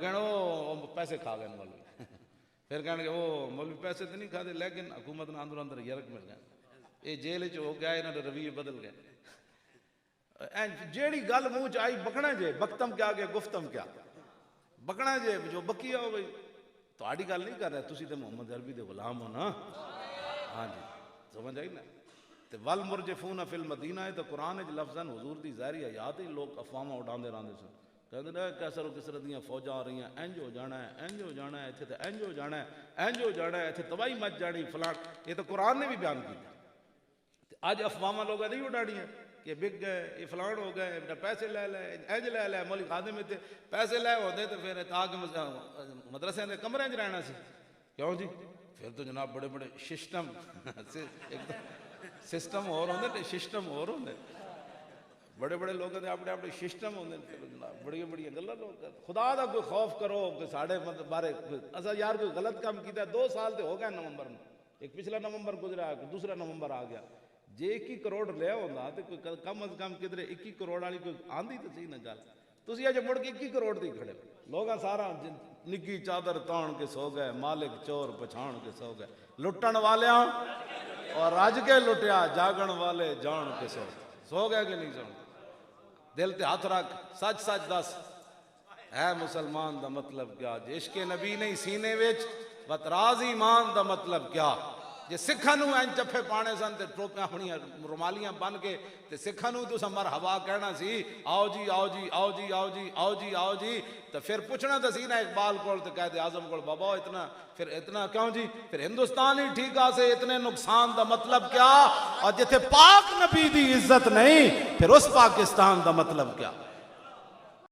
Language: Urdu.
کہنا وہ پیسے کھا گئے مولوی، پھر کہنے کہ وہ مولوی پیسے تو نہیں کھا دے لیکن حکومت نے اندر اندر یرک مل گئے، یہ جیل چ ہو گیا، انہوں نے رویے بدل گئے. جیڑی گل منہ چ آئی بکنا جے، بکتم کیا گیا گفتم کیا، بکنا جے جو بکی آؤ بھائی. تھوڑی گل نہیں کر رہے، تسی تے محمد عربی دے غلام ہو نا. ہاں جی سمجھ آئی نا. تے والمرجفون فی المدینہ ہے تو قرآن وچ لفظاً حضور دی ظاہری حیات ہی لوگ افواہاں اڑاندے رہندے سن. کہندے نے کیسر و کسر دیاں فوجاں آ رہی ہیں، انج ہو جانا ہے، انج ہو جانا ہے، ایتھے تے انج ہو جانا ہے، انج ہو جانا ہے، ایتھے تباہی مچ جانی فلان. یہ تو قرآن نے بھی بیان کیا. اج افواہاں لوگاں نہیں اڑاڑیاں کہ بک گئے، یہ فلان ہو گئے، پیسے لے لے، انج لے لے. مولوی خادم تے پیسے لے ہوندے تے پھر آگ مدرسے دے کمرے وچ رہنا سی. کیوں جی؟ پھر تو جناب بڑے بڑے سسٹم سسٹم اور ہوندے تے سسٹم اور ہوندے، بڑے بڑے لوگوں دے اپنے اپنے سسٹم ہوندے جناب. بڑی بڑی گلاں لوگ. خدا دا کوئی خوف کرو کہ ساڈے بارے اسا یار کوئی غلط کام کیتا ہے. 2 سال تے ہو گئے نومبر میں، ایک پچھلا نومبر گزرا ہے، دوسرا نومبر آ گیا. جے 21 کروڑ لیا ہوندا تے کوئی کم از کم کدھر 21 کروڑ والی کوئی آندھی تے سی نہ گل. تسی اج مڑ کے 21 کروڑ دی کھڑے لوگاں سارا نگی چادر تان کے سو گئے، مالک چور پچھان کے سو گئے. لٹن والیاں اور رج کے لٹیا، جاگن والے جان کے سو گئے کہ نہیں سو. دل تے ہاتھ رکھ، سچ سچ دس ہے مسلمان دا مطلب کیا؟ جے عشق نبی نہیں سینے وچ بتراز ایمان دا مطلب کیا؟ جے سکھاں نو این چپے پانے سن تے ٹوپیاں اپنیاں رومالیاں بن کے تے سکھاں نو تو مرحبا کہنا سی، آؤ جی آؤ جی آؤ جی آؤ جی آؤ جی آؤ جی. تو پھر پوچھنا تو سی نا اقبال کول تے قائد اعظم کول، بابا اتنا پھر اتنا کیوں جی؟ پھر ہندوستان ہی ٹھیک آسے اتنے نقصان دا مطلب کیا؟ اور جتھے پاک نبی دی عزت نہیں پھر اس پاکستان دا مطلب کیا؟